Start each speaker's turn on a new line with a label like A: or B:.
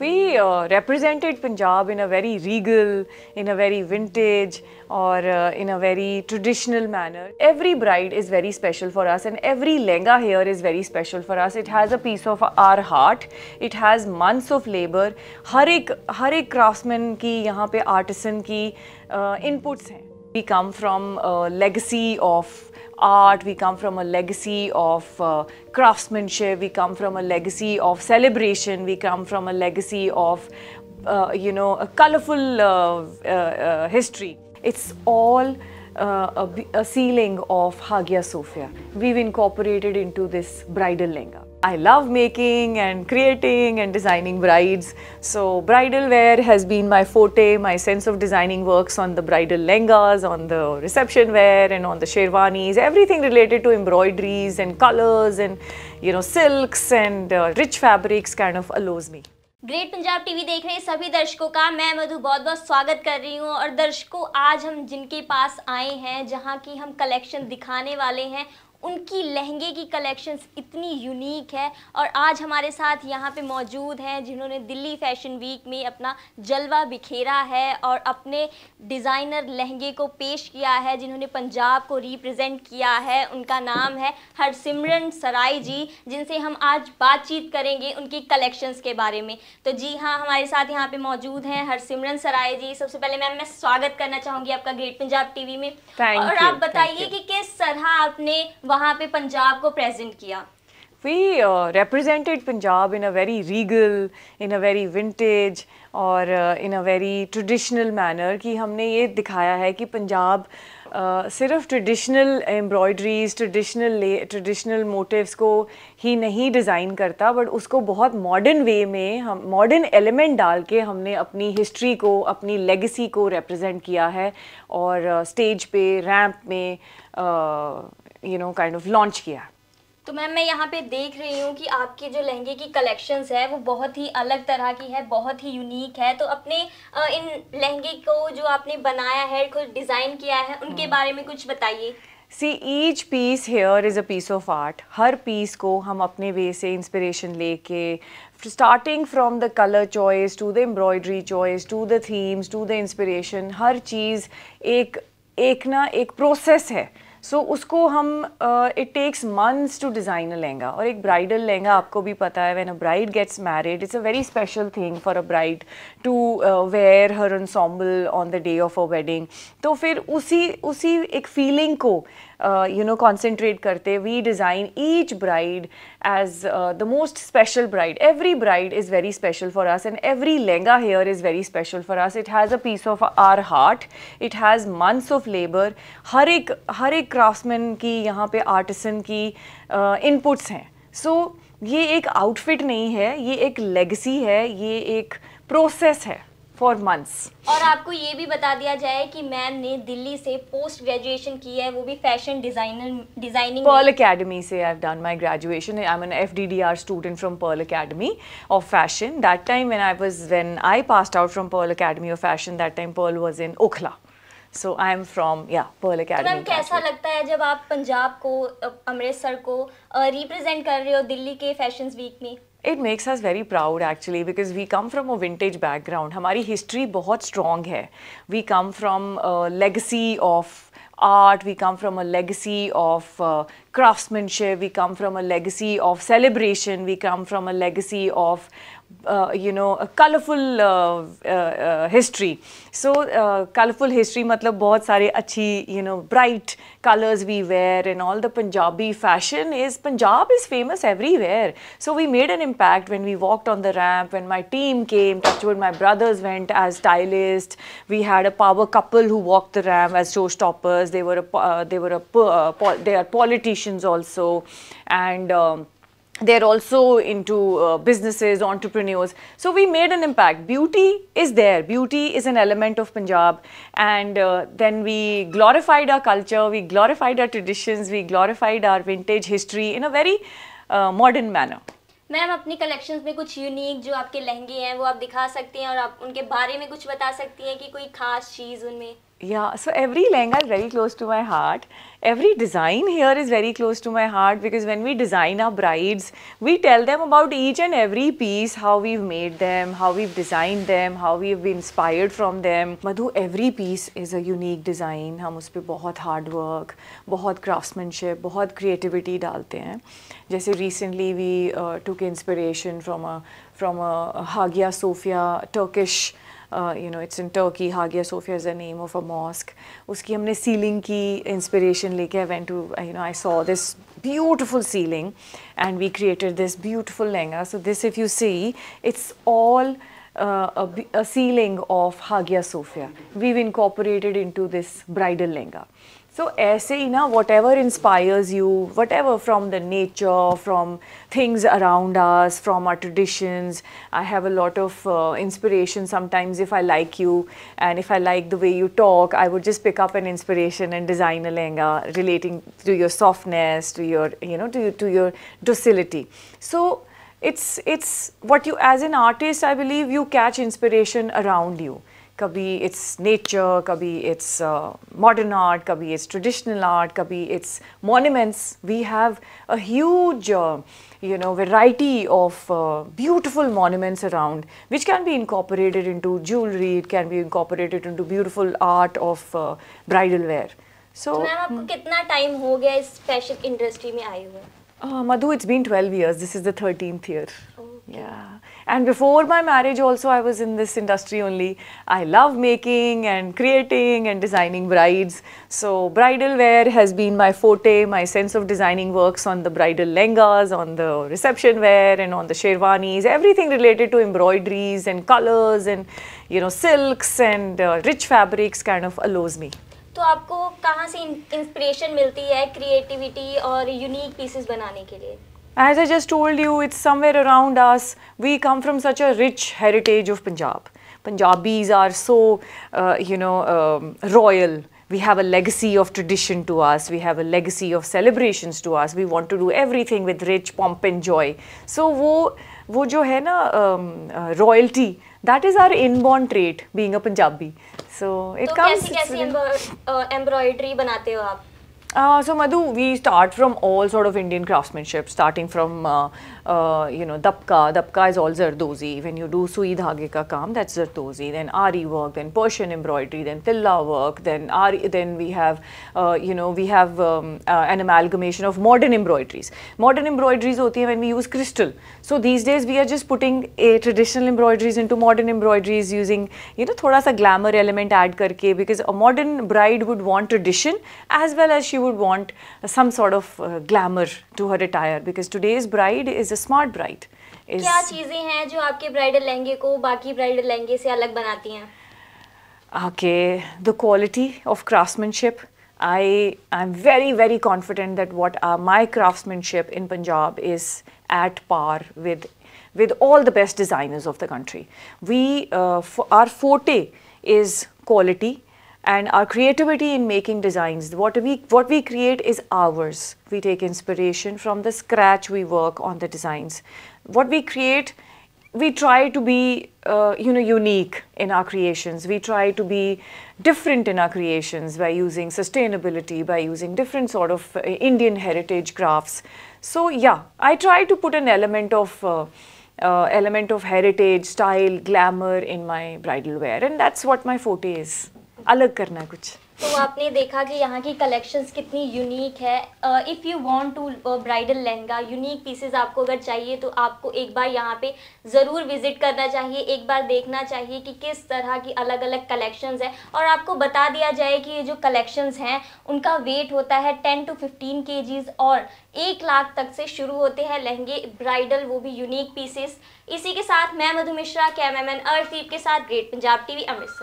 A: We represented Punjab in a very regal, in a very vintage, or in a very traditional manner. Every bride is very special for us, and every lehenga here is very special for us. It has a piece of our heart. It has months of labor. हर एक craftsman की यहाँ पे artisan की inputs हैं. We come from a legacy of art, we come from a legacy of craftsmanship, we come from a legacy of celebration, we come from a legacy of, a colorful history. It's all a sealing of Hagia Sophia. We've incorporated into this bridal lehenga. I love making and creating and designing brides. So bridal wear has been my forte. My sense of designing works on the bridal lehengas, on the reception wear and on the sherwanis. Everything related to embroideries and colors and silks and rich fabrics kind of allows me.
B: Great Punjab TV देख रहे सभी दर्शकों का मैं मधु बहुत बहुत स्वागत कर रही हूँ। और दर्शकों, आज हम जिनके पास आए हैं, जहाँ की हम कलेक्शन दिखाने वाले हैं, उनकी लहंगे की कलेक्शंस इतनी यूनिक है। और आज हमारे साथ यहाँ पे मौजूद हैं जिन्होंने दिल्ली फैशन वीक में अपना जलवा बिखेरा है और अपने डिज़ाइनर लहंगे को पेश किया है, जिन्होंने पंजाब को रिप्रेजेंट किया है। उनका नाम है हरसिमरन सराय जी, जिनसे हम आज बातचीत करेंगे उनकी कलेक्शंस के बारे में। तो जी हाँ, हमारे साथ यहाँ पे मौजूद हैं हरसिमरन सराय जी। सबसे पहले मैम, मैं स्वागत करना चाहूँगी आपका ग्रेट पंजाब टीवी में। और आप बताइए कि किस तरह आपने वहाँ पे पंजाब को प्रेजेंट किया।
A: We represented Punjab in a very regal, in a very vintage और in a very traditional manner कि हमने ये दिखाया है कि पंजाब सिर्फ ट्रेडिशनल एम्ब्रॉयडरीज, ट्रेडिशनल मोटिव्स को ही नहीं डिज़ाइन करता, बट उसको बहुत मॉडर्न वे में हम मॉडर्न एलिमेंट डाल के हमने अपनी हिस्ट्री को, अपनी लेगेसी को रिप्रेजेंट किया है और स्टेज पे, रैंप में काइंड ऑफ लॉन्च किया।
B: तो मैम, मैं यहाँ पे देख रही हूँ कि आपके जो लहंगे की कलेक्शंस है वो बहुत ही अलग तरह की है, बहुत ही यूनिक है। तो अपने इन लहंगे को जो आपने बनाया है, कुछ डिज़ाइन किया है, उनके बारे में कुछ बताइए।
A: See, each piece here is a piece of art. हर पीस को हम अपने वे से इंस्पिरेशन लेके, starting from the color choice to the embroidery choice to the themes to the inspiration, हर चीज़ एक प्रोसेस है। सो उसको हम it takes months to design a lehenga. और एक ब्राइडल लहंगा, आपको भी पता है, when a bride gets married, it's a very special thing for a bride to wear her ensemble on the day of a wedding. तो फिर उसी एक फीलिंग को concentrate करते, we design each bride as the most special bride. Every bride is very special for us, and every lehenga here is very special for us. It has a piece of our heart. It has months of labor. हर एक craftsman की यहाँ पे artisan की inputs हैं. So ये एक outfit नहीं है, ये एक legacy है, ये एक process है for months.
B: और आपको ये भी बता दिया जाए कि मैम ने दिल्ली से पोस्ट ग्रेजुएशन की है, वो भी फैशन डिजाइनिंग
A: Pearl Academy से I've done my graduation. I'm an FDDR student from Pearl Academy of Fashion. That time when I passed out from Pearl Academy of Fashion, that time Pearl was in Okhla. So I'm from Pearl Academy.
B: तो ma'am, कैसा लगता है जब आप पंजाब को, अमृतसर को represent कर रहे हो दिल्ली के फैशन वीक में?
A: It makes us very proud actually, because we come from a vintage background. हमारी history बहुत strong है. We come from a legacy of art, we come from a legacy of craftsmanship, we come from a legacy of celebration, we come from a legacy of a colorful history. So colorful history मतलब बहुत सारे अच्छी bright colors we wear, and all the Punjabi fashion Punjab is famous everywhere. So we made an impact when we walked on the ramp, when my team came, touchwood, my brothers went as stylists. We had a power couple who walked the ramp as showstoppers. They are politicians also, and they're also into businesses, entrepreneurs. So we made an impact. Beauty is there. Beauty is an element of Punjab. And then we glorified our culture, we glorified our traditions, we glorified our vintage history in a very modern manner.
B: Ma'am, अपनी collections में कुछ unique जो आपके लहंगे हैं वो आप दिखा सकती हैं और आप उनके बारे में कुछ बता सकती हैं कि कोई खास चीज़ उनमें?
A: Yeah, so every lehenga is very close to my heart. Every design here is very close to my heart because when we design our brides, we tell them about each and every piece, how we've made them, how we've designed them, how we've been inspired from them. Madhu, every piece is a unique design. हम उस पे बहुत hard work, बहुत craftsmanship, बहुत creativity डालते हैं. जैसे recently we took inspiration from a Hagia Sophia Turkish. It's in Turkey. Hagia Sophia is the name of a mosque. उसकी हमने ceiling की inspiration लेके I went to, I saw this beautiful ceiling and we created this beautiful lehenga. So this, if you see, it's all a ceiling of Hagia Sophia. We've incorporated into this bridal lehenga. So ऐसे ही ना, whatever inspires you, whatever from the nature, from things around us, from our traditions. I have a lot of inspiration sometimes if I like you and if I like the way you talk, I would just pick up an inspiration and design a lehenga relating to your softness, to your, to your docility. So it's what you, as an artist, I believe you catch inspiration around you. Kabhi it's nature, kabhi it's modern art, kabhi it's traditional art, kabhi it's monuments. We have a huge, variety of beautiful monuments around, which can be incorporated into jewelry. It can be incorporated into beautiful art of bridal wear. So,
B: ma'am आपको कितना time हो गया इस fashion industry में आए हुए?
A: Madhu, it's been 12 years. This is the 13th year. Yeah. And before my marriage also, I was in this industry only. I love making and creating and designing brides. So bridal wear has been my forte. My sense of designing works on the bridal lehengas, on the reception wear and on the sherwanis. Everything related to embroideries and colors and, silks and rich fabrics kind of allows me.
B: तो आपको कहाँ से inspiration मिलती है creativity और unique pieces बनाने के लिए?
A: As I just told you, it's somewhere around us. We come from such a rich heritage of Punjab. Punjabis are so, royal. We have a legacy of tradition to us. We have a legacy of celebrations to us. We want to do everything with rich pomp and joy. So वो जो है ना royalty, that is our inborn trait, being a Punjabi. So it comes.
B: तो कैसी embroidery बनाते हो आप?
A: So Madhu, we start from all sort of Indian craftsmanship, starting from dabka. Dabka is all Zardozi. When you do sui dhage ka kaam, that's Zardozi. Then Ari work, then Persian embroidery, then Tilla work. Then we have an amalgamation of modern embroideries. Modern embroideries hoti hai when we use crystal. So these days we are just putting traditional embroideries into modern embroideries using thoda sa glamour element add karke, because a modern bride would want tradition as well as she would want some sort of glamour to her attire, because today's bride is a smart bride.
B: क्या चीजें हैं जो आपके bridal लहंगे को बाकी bridal लहंगे से अलग बनाती हैं?
A: Okay, the quality of craftsmanship. I'm very, very confident that my craftsmanship in Punjab is at par with all the best designers of the country. Our forte is quality. And our creativity in making designs, what we create is ours. We take inspiration from the scratch. We work on the designs. What we create, we try to be, unique in our creations. We try to be different in our creations by using sustainability, by using different sort of Indian heritage crafts. So yeah, I try to put an element of heritage, style, glamour in my bridal wear, and that's what my forte is. अलग करना है कुछ.
B: तो आपने देखा कि यहाँ की कलेक्शंस कितनी यूनिक है. If you want to bridal lehenga unique pieces आपको अगर चाहिए तो आपको एक बार यहाँ पे ज़रूर विजिट करना चाहिए. एक बार देखना चाहिए कि किस तरह की अलग अलग कलेक्शंस है. और आपको बता दिया जाए कि ये जो कलेक्शंस हैं उनका वेट होता है 10 to 15 kgs और 1 लाख तक से शुरू होते हैं लहंगे ब्राइडल, वो भी यूनिक पीसेस. इसी के साथ मैं मधु मिश्रा, कैमरामैन अर्शदीप के साथ ग्रेट पंजाब टीवी अमृतसर.